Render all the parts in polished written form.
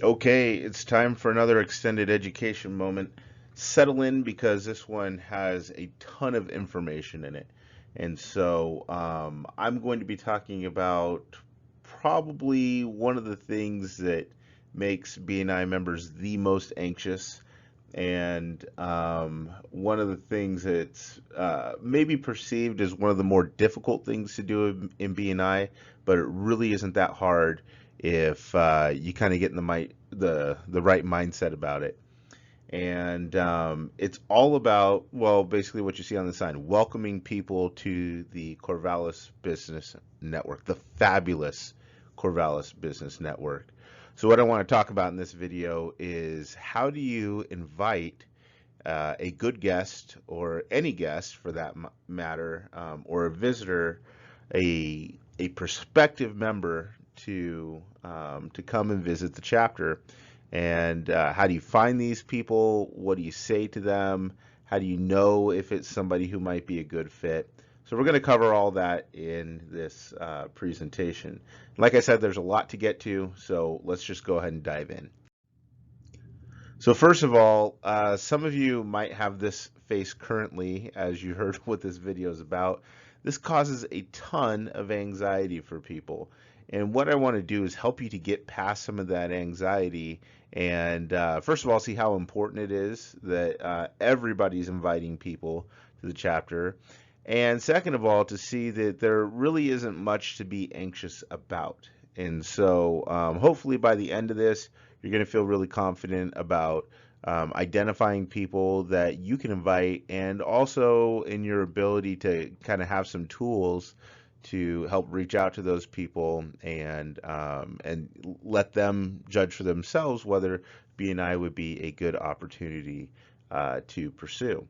Okay, it's time for another extended education moment. Settle in because this one has a ton of information in it. I'm going to be talking about probably one of the things that makes BNI members the most anxious, and one of the things that's maybe perceived as one of the more difficult things to do in BNI, but it really isn't that hard if you kind of get in the right mindset about it. And it's all about, well, basically what you see on the sign, welcoming people to the Corvallis Business Network, the fabulous Corvallis Business Network. So what I want to talk about in this video is how do you invite a good guest, or any guest for that matter, or a visitor, a prospective member to come and visit the chapter. And how do you find these people? What do you say to them? How do you know if it's somebody who might be a good fit? So we're going to cover all that in this presentation. Like I said, there's a lot to get to, so let's just go ahead and dive in. So first of all, some of you might have this face currently, as you heard what this video is about. This causes a ton of anxiety for people. And what I want to do is help you to get past some of that anxiety and first of all, see how important it is that everybody's inviting people to the chapter. And second of all, to see that there really isn't much to be anxious about. And so hopefully by the end of this, you're going to feel really confident about identifying people that you can invite, and also in your ability to kind of have some tools to help reach out to those people and let them judge for themselves whether BNI would be a good opportunity to pursue.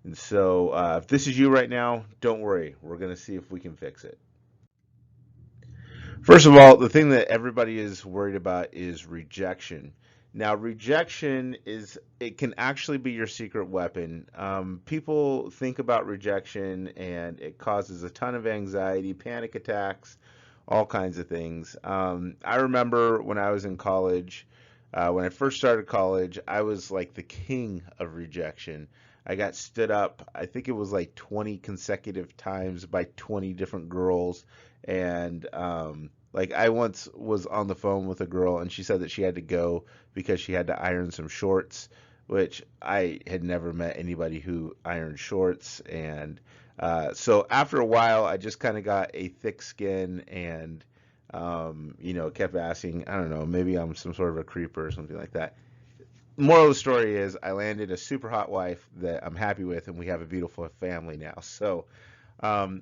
And so if this is you right now, don't worry. We're going to see if we can fix it. First of all, the thing that everybody is worried about is rejection. Now, rejection it can actually be your secret weapon. People think about rejection and it causes a ton of anxiety, panic attacks, all kinds of things. I remember when I was in college, when I first started college, I was like the king of rejection. I got stood up, I think it was like 20 consecutive times by 20 different girls. And like I once was on the phone with a girl and she said that she had to go because she had to iron some shorts, which I had never met anybody who ironed shorts. And so after a while, I just kind of got a thick skin and kept asking, I don't know, maybe I'm some sort of a creeper or something like that. Moral of the story is I landed a super hot wife that I'm happy with, and we have a beautiful family now. So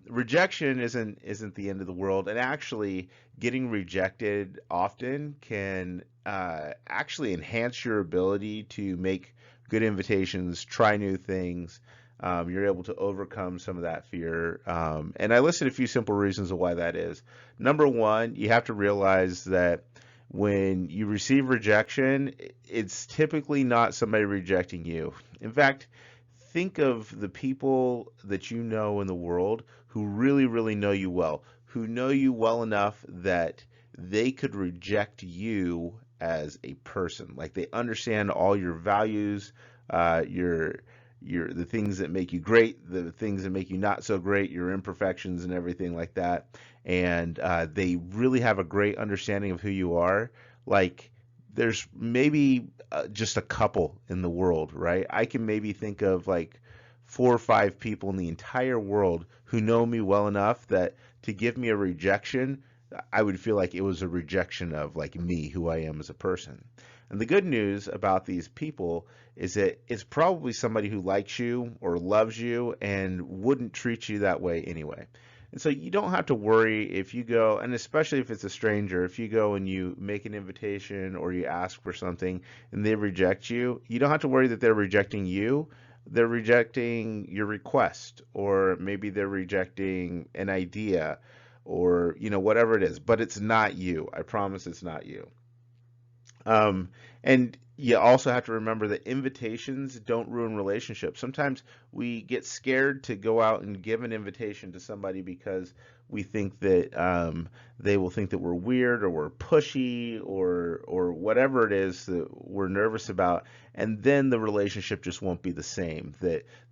rejection isn't the end of the world, and actually getting rejected often can actually enhance your ability to make good invitations, try new things. You're able to overcome some of that fear, and I listed a few simple reasons of why that is. Number one, you have to realize that when you receive rejection, it's typically not somebody rejecting you. In fact, think of the people that you know in the world who really, really know you well, who know you well enough that they could reject you as a person. Like they understand all your values, the things that make you great, the things that make you not so great, your imperfections and everything like that. And they really have a great understanding of who you are. Like there's maybe just a couple in the world, right? I can maybe think of like 4 or 5 people in the entire world who know me well enough that to give me a rejection, I would feel like it was a rejection of like me, who I am as a person. And the good news about these people is that it's probably somebody who likes you or loves you and wouldn't treat you that way anyway. And so you don't have to worry if you go, and especially if it's a stranger, if you go and you make an invitation or you ask for something and they reject you, you don't have to worry that they're rejecting you. They're rejecting your request, or maybe they're rejecting an idea, or whatever it is, but it's not you. I promise it's not you. Um, and You also have to remember that invitations don't ruin relationships. Sometimes we get scared to go out and give an invitation to somebody because we think that they will think that we're weird or we're pushy or whatever it is that we're nervous about, and then the relationship just won't be the same.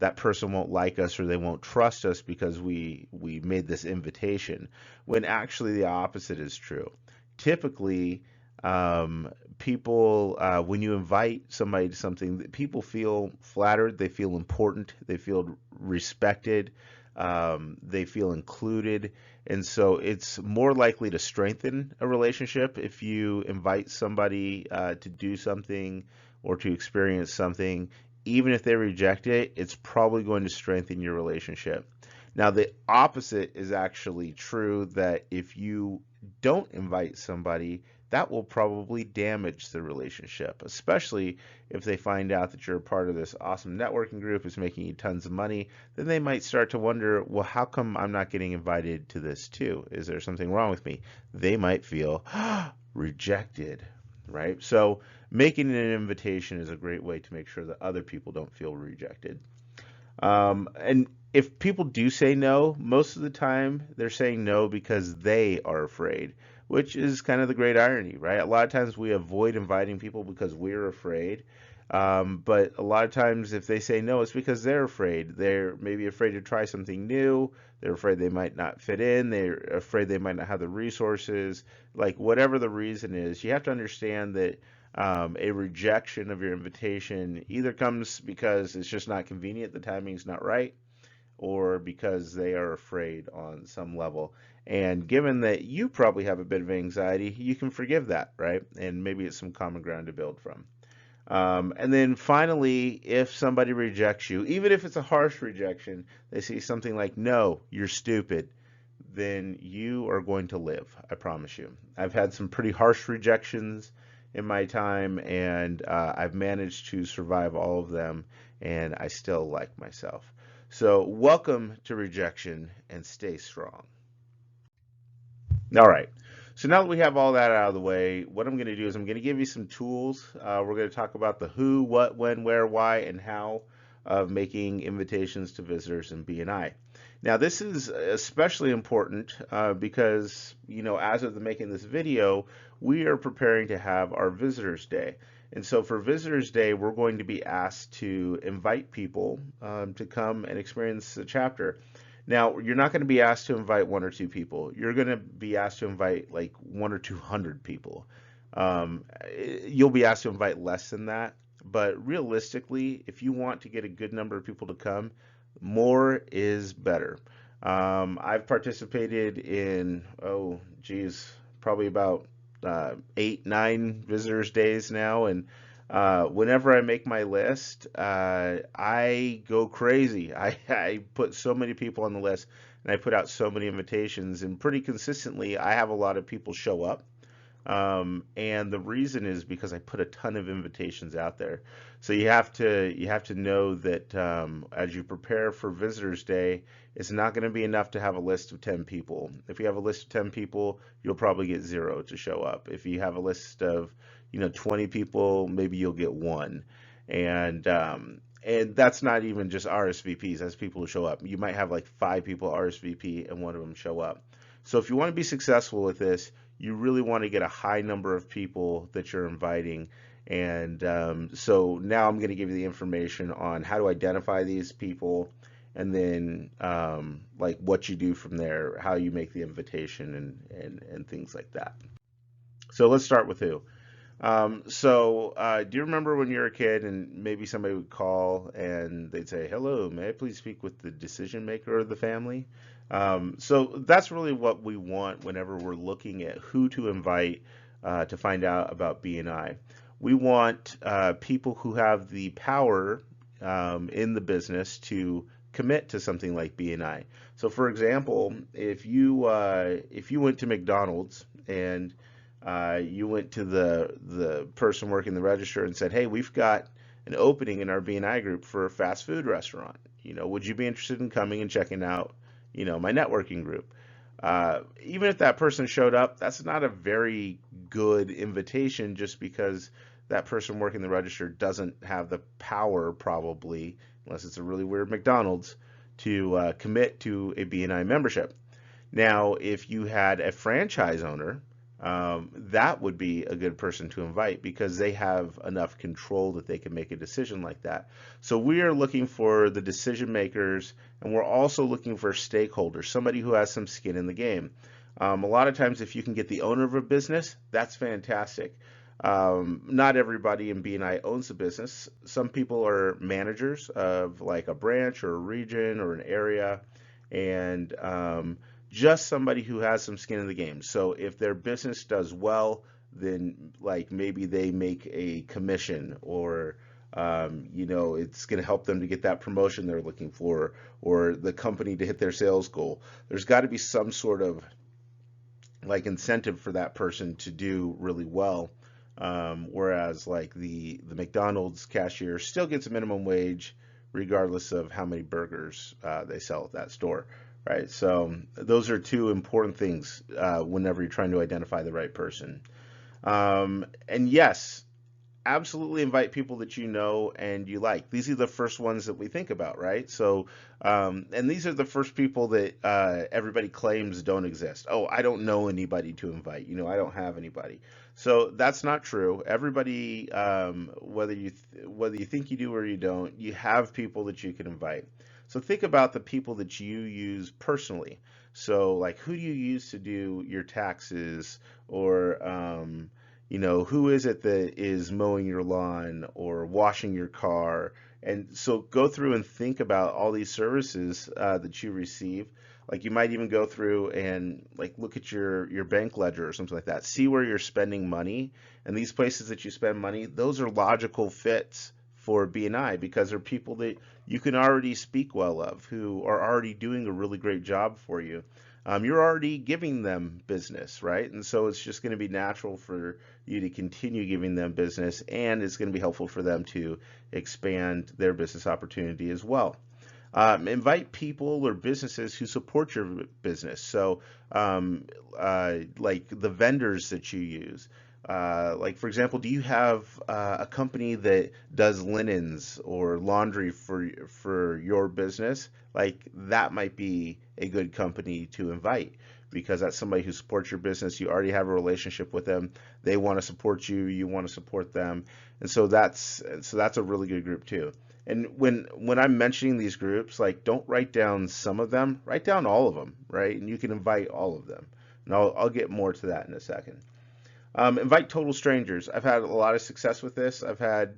That person won't like us or they won't trust us because we made this invitation, when actually the opposite is true. Typically, um, people, when you invite somebody to something, people feel flattered, they feel important, they feel respected, they feel included, and so it's more likely to strengthen a relationship if you invite somebody to do something or to experience something. Even if they reject it, it's probably going to strengthen your relationship. Now, the opposite is actually true, that if you don't invite somebody, that will probably damage the relationship, especially if they find out that you're a part of this awesome networking group is making you tons of money. Then they might start to wonder, well, how come I'm not getting invited to this too? Is there something wrong with me? They might feel rejected, right? So making an invitation is a great way to make sure that other people don't feel rejected. And if people do say no, most of the time they're saying no because they are afraid, which is kind of the great irony, right? A lot of times we avoid inviting people because we're afraid. But a lot of times if they say no, it's because they're afraid. They're maybe afraid to try something new. They're afraid they might not fit in. They're afraid they might not have the resources. Like whatever the reason is, you have to understand that a rejection of your invitation either comes because it's just not convenient, the timing's not right, or because they are afraid on some level. And given that you probably have a bit of anxiety, you can forgive that, right? And maybe it's some common ground to build from. And then finally, if somebody rejects you, even if it's a harsh rejection, they say something like, no, you're stupid, then you are going to live. I promise you. I've had some pretty harsh rejections in my time, and I've managed to survive all of them, and I still like myself. So, welcome to rejection and stay strong. All right. So now that we have all that out of the way, what I'm going to do is I'm going to give you some tools. We're going to talk about the who, what, when, where, why, and how of making invitations to visitors in BNI. Now, this is especially important because, as of the making this video, we are preparing to have our Visitors Day. And so for Visitors Day, we're going to be asked to invite people to come and experience the chapter. Now, you're not going to be asked to invite one or two people. You're going to be asked to invite like 1 or 200 people. You'll be asked to invite less than that. But realistically, if you want to get a good number of people to come, more is better. I've participated in, oh, geez, probably about 8, 9 visitors days now, and whenever I make my list, I go crazy. I put so many people on the list, and I put out so many invitations, and pretty consistently, I have a lot of people show up. And the reason is because I put a ton of invitations out there. So you have to know that as you prepare for Visitors Day, it's not going to be enough to have a list of 10 people. If you have a list of 10 people, you'll probably get 0 to show up. If you have a list of 20 people, maybe you'll get 1. And that's not even just RSVPs. That's people who show up. You might have like 5 people RSVP and one of them show up. So if you want to be successful with this, you really want to get a high number of people that you're inviting. And so now I'm going to give you the information on how to identify these people, and then like what you do from there, how you make the invitation, and things like that. So let's start with who. Do you remember when you were a kid and maybe somebody would call and they'd say, "Hello, may I please speak with the decision maker of the family?" So that's really what we want whenever we're looking at who to invite to find out about BNI. We want people who have the power in the business to commit to something like BNI. So, for example, if you went to McDonald's and you went to the person working the register and said, "Hey, we've got an opening in our BNI group for a fast food restaurant. Would you be interested in coming and checking out, my networking group?" Even if that person showed up, that's not a very good invitation just because that person working the register doesn't have the power, probably, unless it's a really weird McDonald's, to commit to a BNI membership. Now, if you had a franchise owner, that would be a good person to invite because they have enough control that they can make a decision like that. So we are looking for the decision makers, and we're also looking for stakeholders, somebody who has some skin in the game. A lot of times, if you can get the owner of a business, that's fantastic. Not everybody in BNI owns a business. Some people are managers of like a branch or a region or an area, and just somebody who has some skin in the game. So if their business does well, then like maybe they make a commission, or it's going to help them to get that promotion they're looking for, or the company to hit their sales goal. There's got to be some sort of like incentive for that person to do really well. Whereas like the McDonald's cashier still gets a minimum wage regardless of how many burgers they sell at that store, right? So those are two important things whenever you're trying to identify the right person. And yes, absolutely invite people that you know and you like. These are the first ones that we think about, right? So, and these are the first people that everybody claims don't exist. Oh, I don't know anybody to invite. I don't have anybody. So that's not true. Everybody, whether you think you do or you don't, you have people that you can invite. So think about the people that you use personally. So, like, who do you use to do your taxes, or who is it that is mowing your lawn or washing your car? And so go through and think about all these services that you receive. Like you might even go through and like look at your bank ledger or something like that. See where you're spending money, and these places that you spend money, those are logical fits for BNI because they're people that you can already speak well of, who are already doing a really great job for you. You're already giving them business, right? And so it's just going to be natural for you to continue giving them business, and it's going to be helpful for them to expand their business opportunity as well. Invite people or businesses who support your business. So, like the vendors that you use. Like, for example, do you have a company that does linens or laundry for your business? Like, that might be a good company to invite because that's somebody who supports your business. You already have a relationship with them. They want to support you. You want to support them, and so that's a really good group too. And when I'm mentioning these groups, like don't write down some of them, write down all of them, right? And you can invite all of them. And I'll get more to that in a second. Invite total strangers. I've had a lot of success with this. I've had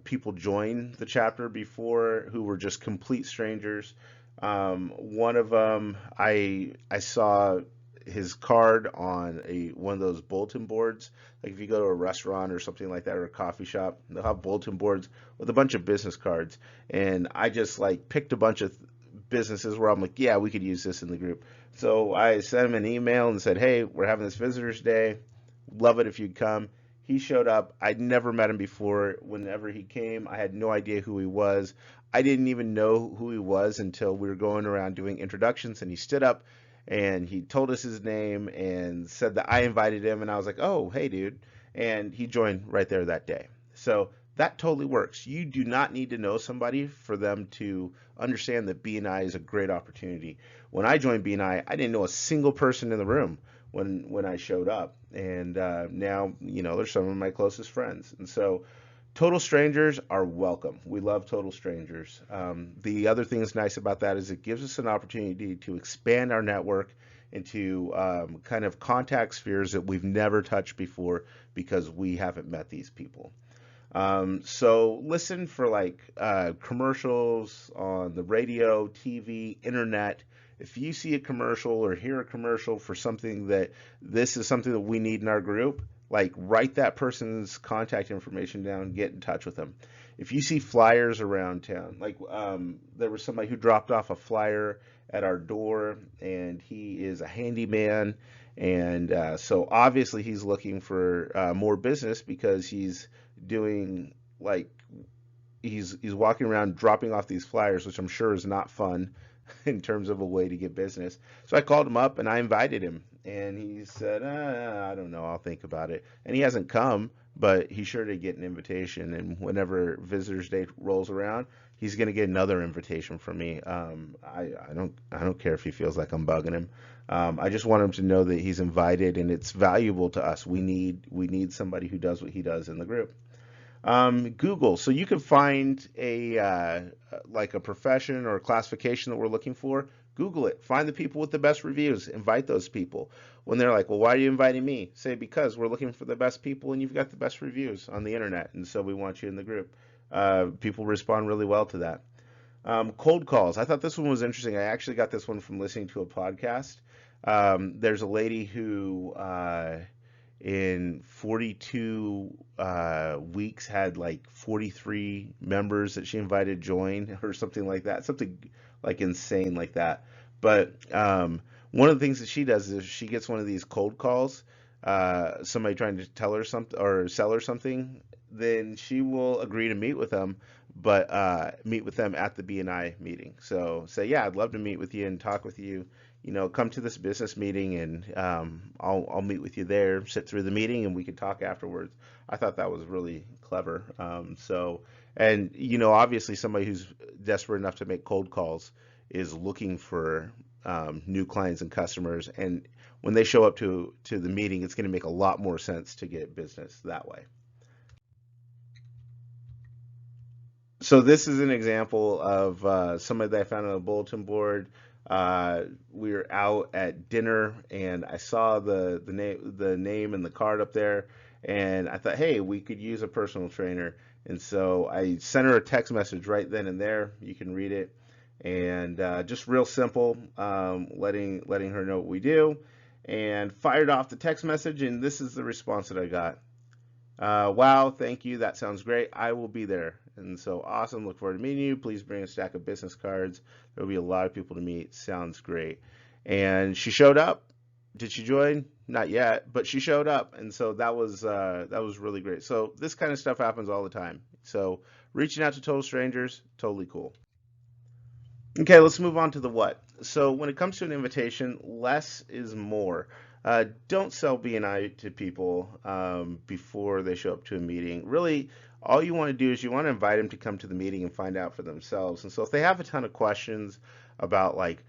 people join the chapter before who were just complete strangers. One of them, I saw his card on one of those bulletin boards. Like if you go to a restaurant or something like that, or a coffee shop, they'll have bulletin boards with a bunch of business cards. And I just like picked a bunch of businesses where I'm like, yeah, we could use this in the group. So I sent him an email and said, hey, we're having this visitors day. Love it if you'd come. He showed up. I'd never met him before. Whenever he came, I had no idea who he was. I didn't even know who he was until we were going around doing introductions, and he stood up and he told us his name and said that I invited him, and I was like, oh, hey, dude. And he joined right there that day. So that totally works. You do not need to know somebody for them to understand that BNI is a great opportunity. When I joined BNI, I didn't know a single person in the room when I showed up, and now they're some of my closest friends. And so total strangers are welcome. We love total strangers. The other thing that's nice about that is it gives us an opportunity to expand our network into kind of contact spheres that we've never touched before because we haven't met these people. So listen for like commercials on the radio, TV, internet. If you see a commercial or hear a commercial for something that this is something that we need in our group, like write that person's contact information down, get in touch with them. If you see flyers around town, like there was somebody who dropped off a flyer at our door, and he is a handyman, and so obviously he's looking for more business because he's doing like he's walking around dropping off these flyers, which I'm sure is not fun in terms of a way to get business. So I called him up and I invited him, And he said, I don't know, I'll think about it. And he hasn't come, but he's sure to get an invitation. And whenever Visitors Day rolls around, he's going to get another invitation from me. I don't care if he feels like I'm bugging him. I just want him to know that he's invited, and it's valuable to us. We need somebody who does what he does in the group. Google. So you can find a like a profession or a classification that we're looking for. Google it. Find the people with the best reviews. Invite those people. When they're like, "Well, why are you inviting me?" Say, "Because we're looking for the best people, and you've got the best reviews on the internet, and so we want you in the group." People respond really well to that. Cold calls. I thought this one was interesting. I actually got this one from listening to a podcast. There's a lady who in 42 weeks had like 43 members that she invited join or something like that, something like insane like that. But one of the things that she does is she gets one of these cold calls, somebody trying to tell her something or sell her something, then she will agree to meet with them, but meet with them at the BNI meeting. So say, yeah, I'd love to meet with you and talk with you. Come to this business meeting, and I'll meet with you there, sit through the meeting, and we can talk afterwards. I thought that was really clever. And obviously somebody who's desperate enough to make cold calls is looking for new clients and customers, and when they show up to the meeting, it's going to make a lot more sense to get business that way. So this is an example of somebody that I found on a bulletin board. We were out at dinner, and I saw the name and the card up there, and I thought, hey, we could use a personal trainer. And so I sent her a text message right then and there. You can read it, and just real simple, letting her know what we do, and fired off the text message. And this is the response that I got. Wow, thank you. That sounds great. I will be there. And so awesome. Look forward to meeting you. Please bring a stack of business cards. There'll be a lot of people to meet. Sounds great. And she showed up. Did she join? Not yet, but she showed up. And so that was really great. So this kind of stuff happens all the time. So reaching out to total strangers, totally cool. Okay, let's move on to the what. So when it comes to an invitation, less is more. Don't sell BNI to people before they show up to a meeting. Really, all you want to do is you want to invite them to come to the meeting and find out for themselves. And so if they have a ton of questions about like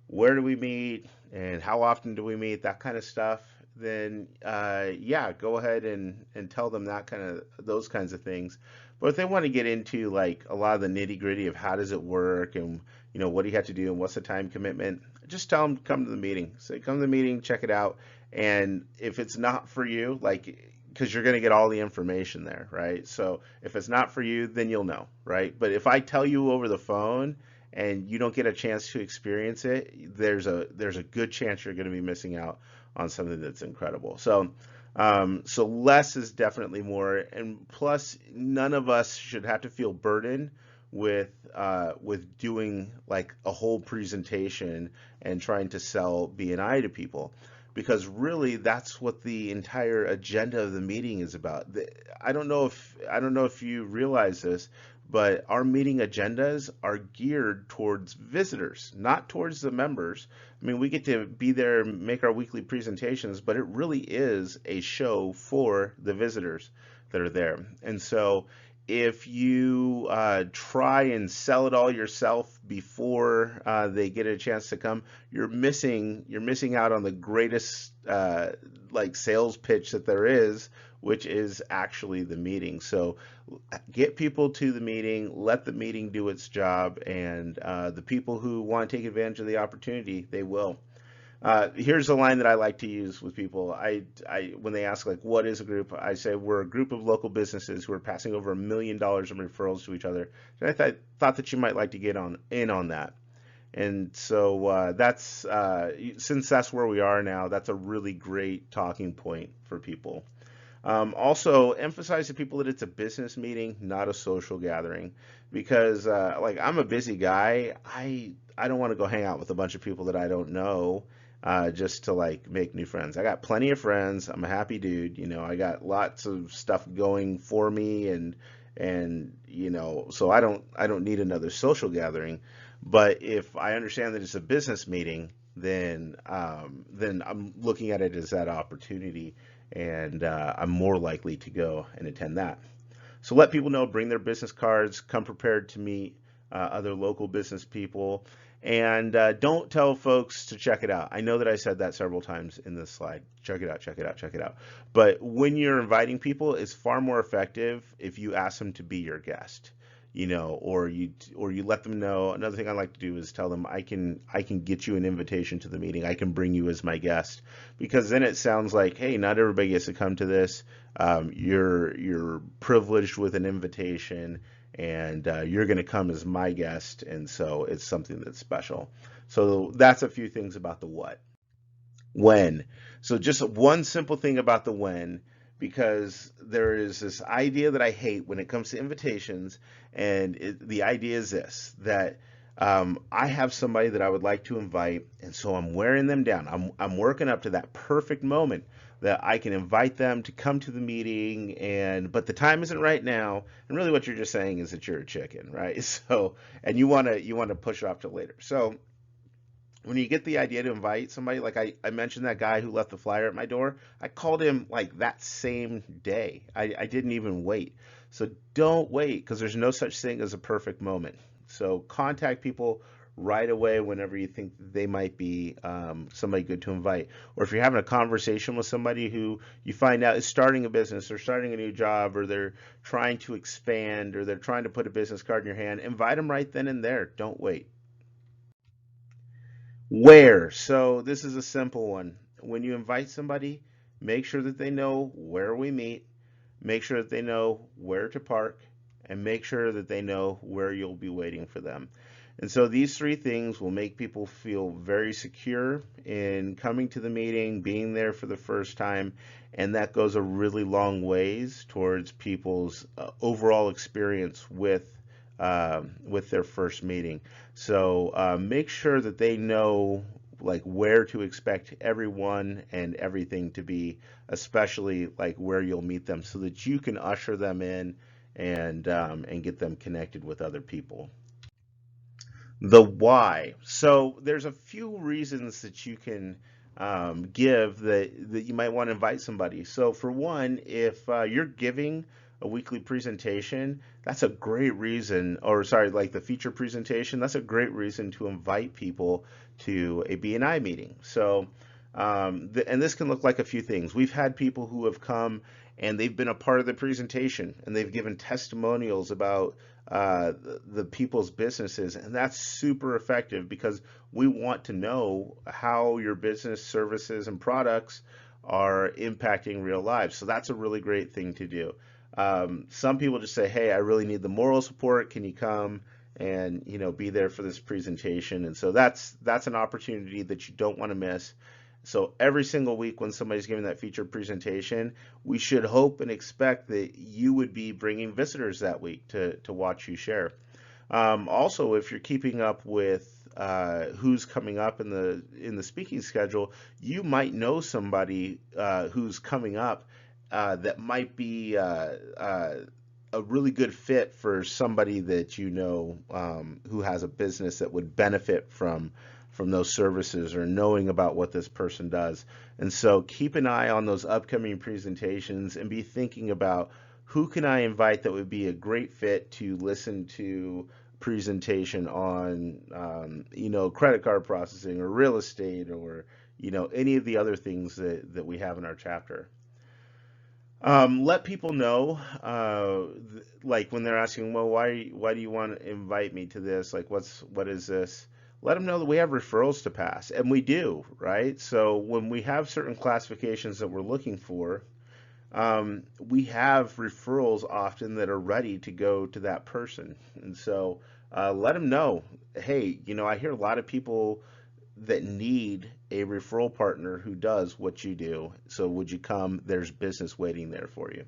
where do we meet and how often do we meet, that kind of stuff, then yeah, go ahead and tell them that kind of those kinds of things. But if they want to get into like a lot of the nitty gritty of how does it work and what do you have to do and what's the time commitment, just tell them to come to the meeting. Say come to the meeting, check it out, and if it's not for you, like because you're going to get all the information there, right? So if it's not for you, then you'll know, right? But if I tell you over the phone and you don't get a chance to experience it, there's a good chance you're going to be missing out on something that's incredible. So less is definitely more, and plus none of us should have to feel burdened with doing like a whole presentation and trying to sell BNI to people, because really that's what the entire agenda of the meeting is about. I don't know if you realize this, but our meeting agendas are geared towards visitors, not towards the members. I mean, we get to be there, make our weekly presentations, but it really is a show for the visitors that are there. And so if you try and sell it all yourself before they get a chance to come, you're missing out on the greatest like sales pitch that there is, which is actually the meeting. So get people to the meeting, let the meeting do its job, and the people who want to take advantage of the opportunity, they will. Here's a line that I like to use with people. When they ask like, what is a group? I say we're a group of local businesses who are passing over $1 million in referrals to each other. And I thought that you might like to get in on that. And so since that's where we are now, that's a really great talking point for people. Also, emphasize to people that it's a business meeting, not a social gathering, because like I'm a busy guy. I don't want to go hang out with a bunch of people that I don't know just to like make new friends. I got plenty of friends. I'm a happy dude. I got lots of stuff going for me, and so I don't need another social gathering. But if I understand that it's a business meeting, then I'm looking at it as that opportunity, and I'm more likely to go and attend that. So let people know, bring their business cards, come prepared to meet other local business people, and don't tell folks to check it out. I know that I said that several times in this slide. Check it out, check it out, check it out. But when you're inviting people, it's far more effective if you ask them to be your guest. Or you let them know. Another thing I like to do is tell them I can get you an invitation to the meeting. I can bring you as my guest, because then it sounds like, hey, not everybody gets to come to this. You're privileged with an invitation, and you're going to come as my guest, and so it's something that's special. So that's a few things about the what. When. So just one simple thing about the when, because there is this idea that I hate when it comes to invitations, and the idea is this, that I have somebody that I would like to invite, and so I'm wearing them down. I'm working up to that perfect moment that I can invite them to come to the meeting, but the time isn't right now. And really, what you're just saying is that you're a chicken, right? So, and you want to push it off to later. So when you get the idea to invite somebody, like I mentioned that guy who left the flyer at my door, I called him like that same day. I didn't even wait. So don't wait, because there's no such thing as a perfect moment. So contact people right away whenever you think they might be somebody good to invite. Or if you're having a conversation with somebody who you find out is starting a business or starting a new job, or they're trying to expand, or they're trying to put a business card in your hand, invite them right then and there. Don't wait. Where? So this is a simple one. When you invite somebody, make sure that they know where we meet, make sure that they know where to park, and make sure that they know where you'll be waiting for them. And so these three things will make people feel very secure in coming to the meeting, being there for the first time, and that goes a really long ways towards people's overall experience with their first meeting. So make sure that they know like where to expect everyone and everything to be, especially like where you'll meet them, so that you can usher them in and get them connected with other people. The why. So there's a few reasons that you can give that you might want to invite somebody. So for one, if you're giving a weekly presentation, that's a great reason, or sorry, like the feature presentation, that's a great reason to invite people to a BNI meeting. So, and this can look like a few things. We've had people who have come and they've been a part of the presentation, and they've given testimonials about the people's businesses, and that's super effective, because we want to know how your business services and products are impacting real lives. So that's a really great thing to do. Some people just say, "Hey, I really need the moral support. Can you come and be there for this presentation?" And so that's an opportunity that you don't want to miss. So every single week when somebody's giving that featured presentation, we should hope and expect that you would be bringing visitors that week to watch you share. Also, if you're keeping up with who's coming up in the speaking schedule, you might know somebody who's coming up that might be a really good fit for somebody that who has a business that would benefit from those services, or knowing about what this person does. And so keep an eye on those upcoming presentations and be thinking about who can I invite that would be a great fit to listen to presentation on credit card processing or real estate, or any of the other things that we have in our chapter. Let people know, like when they're asking, well, why do you want to invite me to this? Like, what is this? Let them know that we have referrals to pass, and we do, right? So when we have certain classifications that we're looking for, we have referrals often that are ready to go to that person. And so let them know, hey, I hear a lot of people that need a referral partner who does what you do. So would you come? There's business waiting there for you.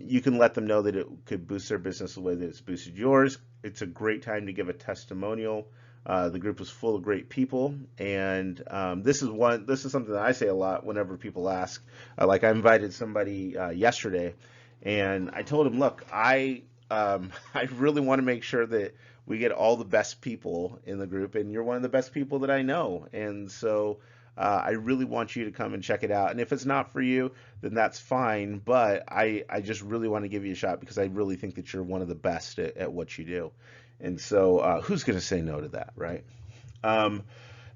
You can let them know that it could boost their business the way that it's boosted yours. It's a great time to give a testimonial. The group is full of great people, and this is something that I say a lot whenever people ask. Like I invited somebody yesterday, and I told him, look, I I really want to make sure that we get all the best people in the group, and you're one of the best people that I know. And so I really want you to come and check it out. And if it's not for you, then that's fine. But I just really want to give you a shot because I really think that you're one of the best at what you do. And so who's going to say no to that, right? Um,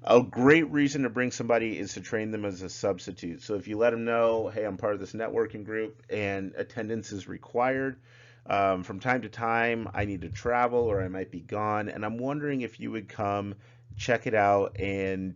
a great reason to bring somebody is to train them as a substitute. So if you let them know, hey, I'm part of this networking group and attendance is required, from time to time, I need to travel or I might be gone, and I'm wondering if you would come check it out and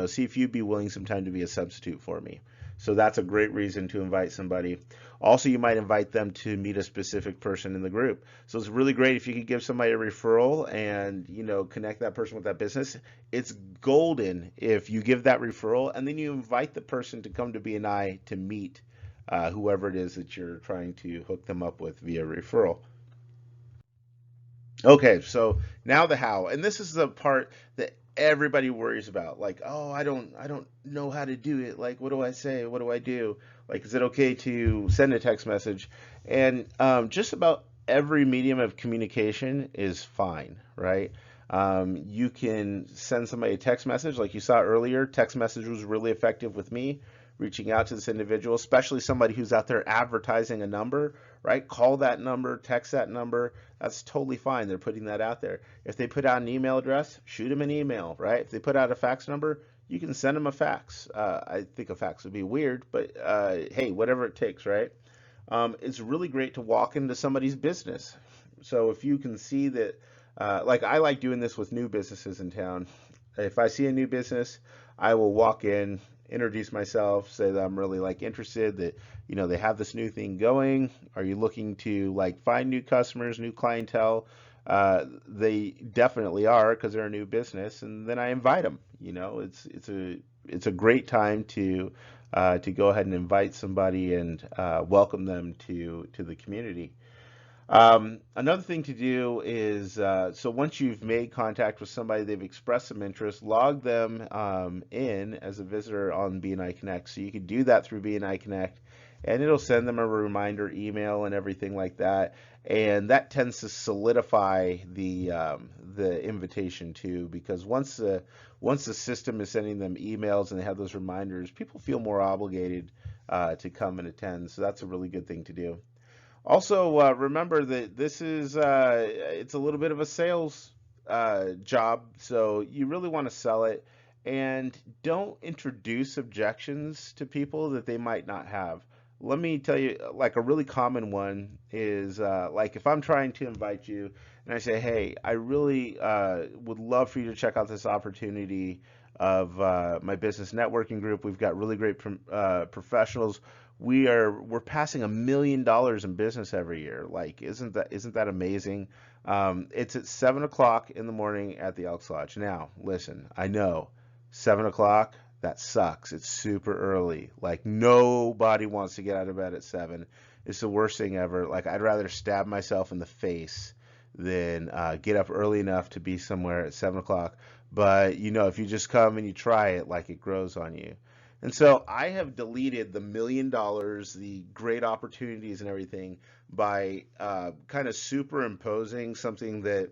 see if you'd be willing sometime to be a substitute for me. So that's a great reason to invite somebody. Also, you might invite them to meet a specific person in the group. So it's really great if you could give somebody a referral and connect that person with that business. It's golden if you give that referral and then you invite the person to come to BNI to meet whoever it is that you're trying to hook them up with via referral. Okay, so now the how, and this is the part that everybody worries about. Like, oh, I don't know how to do it. Like, what do I say? What do I do? Like, is it okay to send a text message? And just about every medium of communication is fine, right? You can send somebody a text message, like you saw earlier. Text message was really effective with me reaching out to this individual, especially somebody who's out there advertising a number, right? Call that number, text that number. That's totally fine. They're putting that out there. If they put out an email address, shoot them an email, right? If they put out a fax number, you can send them a fax. I think a fax would be weird, but hey, whatever it takes, right? It's really great to walk into somebody's business. So if you can see that, like I like doing this with new businesses in town. If I see a new business, I will walk in, introduce myself, say that I'm really like interested that they have this new thing going. Are you looking to like find new customers, new clientele? They definitely are because they're a new business, and then I invite them. It's a great time to go ahead and invite somebody and welcome them to the community. Another thing to do is so once you've made contact with somebody, they've expressed some interest, log them in as a visitor on BNI Connect. So you can do that through BNI Connect, and it'll send them a reminder email and everything like that. And that tends to solidify the invitation too, because once the system is sending them emails and they have those reminders, people feel more obligated to come and attend. So that's a really good thing to do. Also, remember that this is it's a little bit of a sales job, so you really want to sell it and don't introduce objections to people that they might not have. Let me tell you, like a really common one is like if I'm trying to invite you and I say, hey, I really would love for you to check out this opportunity of my business networking group. We've got really great professionals. We're passing $1 million in business every year. Like, isn't that amazing? It's at 7 o'clock in the morning at the Elks Lodge. Now, listen, I know 7 o'clock, that sucks. It's super early. Like nobody wants to get out of bed at 7. It's the worst thing ever. Like I'd rather stab myself in the face than get up early enough to be somewhere at 7 o'clock. But if you just come and you try it, like it grows on you. And so I have deleted the $1 million, the great opportunities and everything by kind of superimposing something that,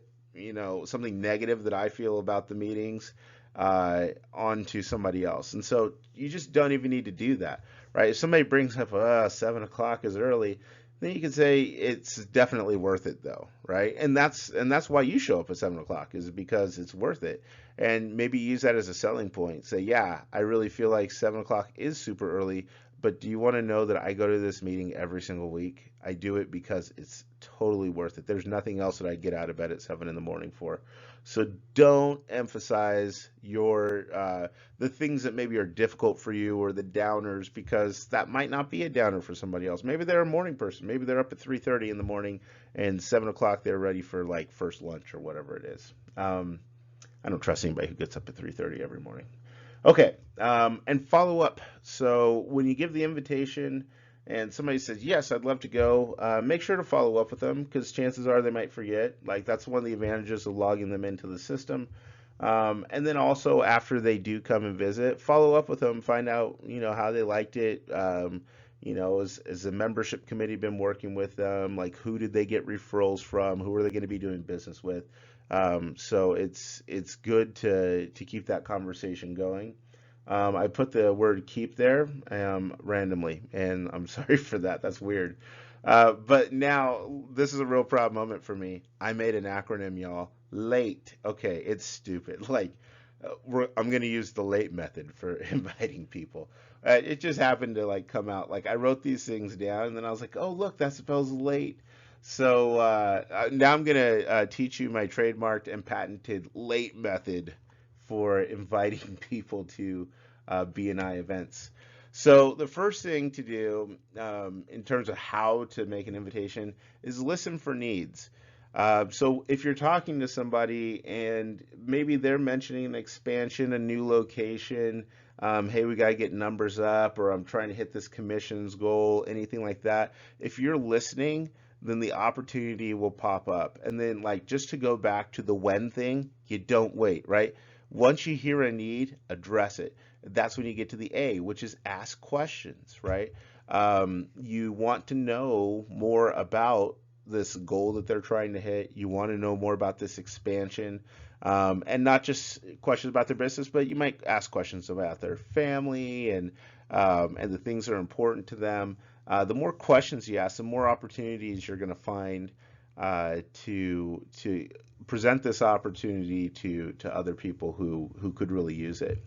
something negative that I feel about the meetings onto somebody else. And so you just don't even need to do that, right? If somebody brings up, 7 o'clock is early, then you can say it's definitely worth it though, right? And that's why you show up at 7 o'clock is because it's worth it. And maybe use that as a selling point. Say, yeah, I really feel like 7 o'clock is super early, but do you want to know that I go to this meeting every single week? I do it because it's totally worth it. There's nothing else that I get out of bed at 7 in the morning for. So don't emphasize the things that maybe are difficult for you or the downers because that might not be a downer for somebody else. Maybe they're a morning person. Maybe they're up at 3:30 in the morning and 7 o'clock they're ready for like first lunch or whatever it is. I don't trust anybody who gets up at 3:30 every morning. Okay, and follow up. So when you give the invitation and somebody says, yes, I'd love to go, make sure to follow up with them because chances are they might forget. Like that's one of the advantages of logging them into the system. And then also after they do come and visit, follow up with them, find out, how they liked it. Has the membership committee been working with them? Like who did they get referrals from? Who are they going to be doing business with? So it's good to keep that conversation going. I put the word keep there randomly, and I'm sorry for that. That's weird. But now this is a real proud moment for me. I made an acronym, y'all. Late. Okay, it's stupid. Like, I'm gonna use the late method for inviting people. It just happened to like come out. Like I wrote these things down, and then I was like, oh look, that spells late. So now I'm gonna teach you my trademarked and patented late method for inviting people to BNI events. So the first thing to do in terms of how to make an invitation is listen for needs. So if you're talking to somebody and maybe they're mentioning an expansion, a new location, hey, we got to get numbers up, or I'm trying to hit this commissions goal, anything like that. If you're listening, then the opportunity will pop up. And then, like, just to go back to the when thing, you don't wait, right? Once you hear a need, address it. That's when you get to the A, which is ask questions, right? You want to know more about this goal that they're trying to hit. You want to know more about this expansion, and not just questions about their business, but you might ask questions about their family and the things that are important to them. The more questions you ask, the more opportunities you're going to find to present this opportunity to other people who could really use it.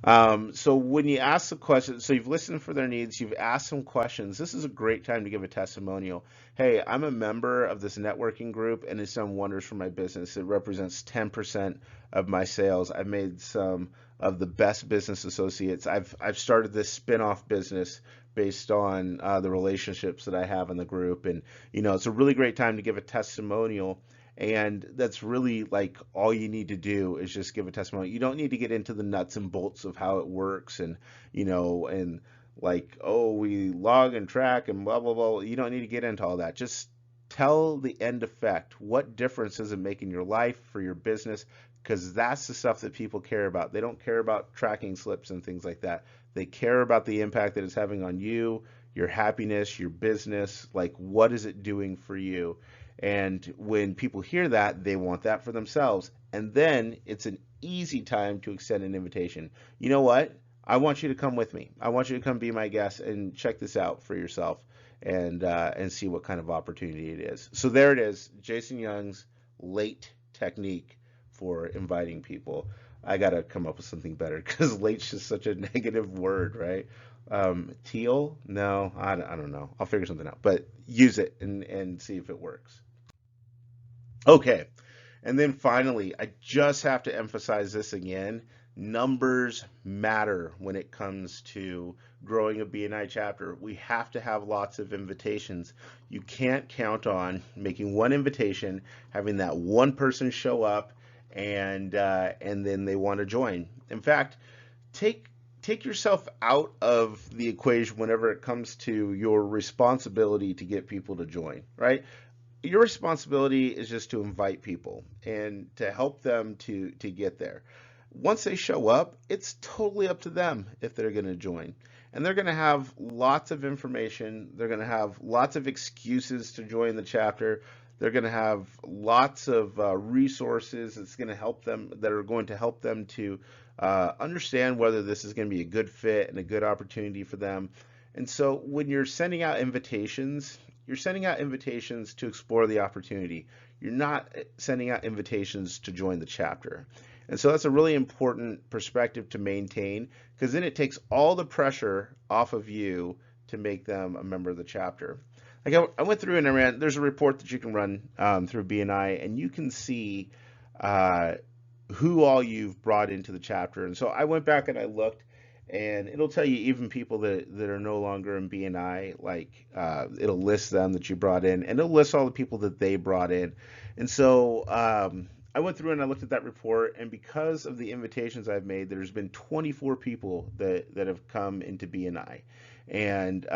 So when you ask the question, so you've listened for their needs, you've asked some questions. This is a great time to give a testimonial. Hey, I'm a member of this networking group, and it's done wonders for my business. It represents 10% of my sales. I've made some of the best business associates. I've started this spin-off business based on the relationships that I have in the group, and it's a really great time to give a testimonial. And that's really like all you need to do is just give a testimony. You don't need to get into the nuts and bolts of how it works and like, oh, we log and track and blah, blah, blah. You don't need to get into all that. Just tell the end effect. What difference does it make in your life, for your business? Because that's the stuff that people care about. They don't care about tracking slips and things like that. They care about the impact that it's having on you, your happiness, your business. Like, what is it doing for you? And when people hear that, they want that for themselves. And then it's an easy time to extend an invitation. You know what? I want you to come with me. I want you to come be my guest and check this out for yourself and see what kind of opportunity it is. So there it is, Jason Young's late technique for inviting people. I got to come up with something better because late's just such a negative word, right? Teal? No, I don't know. I'll figure something out. But use it and see if it works. Okay. And then finally, I just have to emphasize this again. Numbers matter when it comes to growing a BNI chapter. We have to have lots of invitations. You can't count on making one invitation, having that one person show up, and then they want to join. In fact, take take yourself out of the equation whenever it comes to your responsibility to get people to join, right? Your responsibility is just to invite people and to help them to get there. Once they show up, it's totally up to them if they're going to join. And they're going to have lots of information. They're going to have lots of excuses to join the chapter. They're going to have lots of resources that's going to help them, that are going to help them to understand whether this is going to be a good fit and a good opportunity for them. And so when you're sending out invitations, you're sending out invitations to explore the opportunity. You're not sending out invitations to join the chapter. And so that's a really important perspective to maintain, because then it takes all the pressure off of you to make them a member of the chapter. Like I went through and I ran, there's a report that you can run through BNI, and you can see who all you've brought into the chapter. And so I went back and I looked, and it'll tell you even people that are no longer in BNI, like it'll list them that you brought in, and it'll list all the people that they brought in. And so I went through and I looked at that report, and because of the invitations I've made, there's been 24 people that have come into BNI. And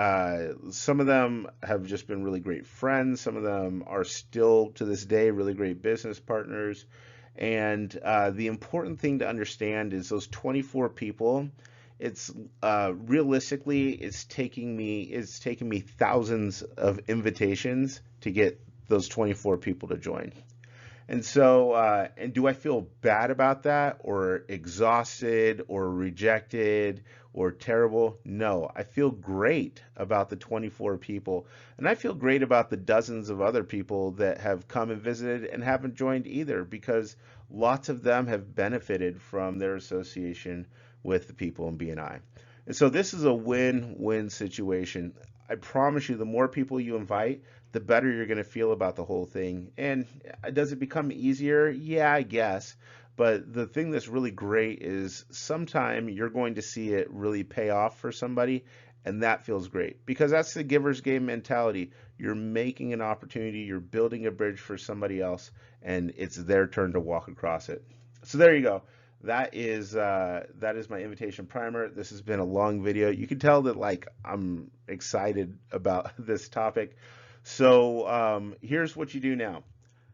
some of them have just been really great friends. Some of them are still to this day really great business partners. And the important thing to understand is those 24 people, it's realistically, it's taking me thousands of invitations to get those 24 people to join. And so, and do I feel bad about that or exhausted or rejected or terrible? No, I feel great about the 24 people. And I feel great about the dozens of other people that have come and visited and haven't joined either, because lots of them have benefited from their association with the people in BNI. And so this is a win-win situation. I promise you, the more people you invite, the better you're going to feel about the whole thing. And does it become easier? Yeah, I guess. But the thing that's really great is sometime you're going to see it really pay off for somebody, and that feels great because that's the giver's game mentality. You're making an opportunity, you're building a bridge for somebody else, and it's their turn to walk across it. So there you go. That is my invitation primer. This has been a long video. You can tell that like I'm excited about this topic. So here's what you do now.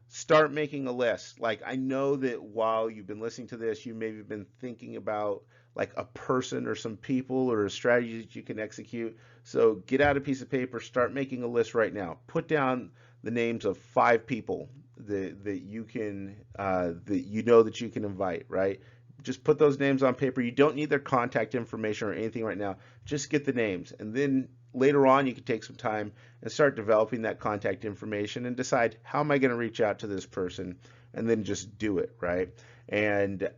Start making a list. Like I know that while you've been listening to this, you maybe been thinking about like a person or some people or a strategy that you can execute. So get out a piece of paper, start making a list right now. Put down the names of 5 people that you can that you know that you can invite, right? Just put those names on paper. You don't need their contact information or anything right now. Just get the names. And then later on, you can take some time and start developing that contact information and decide, how am I going to reach out to this person? And then just do it, right? And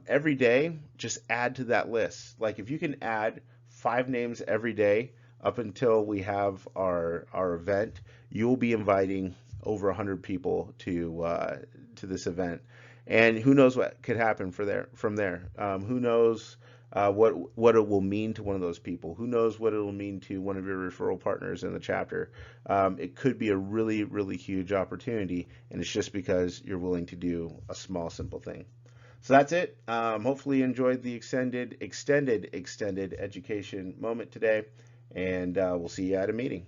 every day, just add to that list. Like if you can add 5 names every day up until we have our event, you'll be inviting over 100 people to this event. And who knows what could happen from there? Who knows what it will mean to one of those people? Who knows what it will mean to one of your referral partners in the chapter? It could be a really, really huge opportunity, and it's just because you're willing to do a small, simple thing. So that's it. Hopefully you enjoyed the extended education moment today, and we'll see you at a meeting.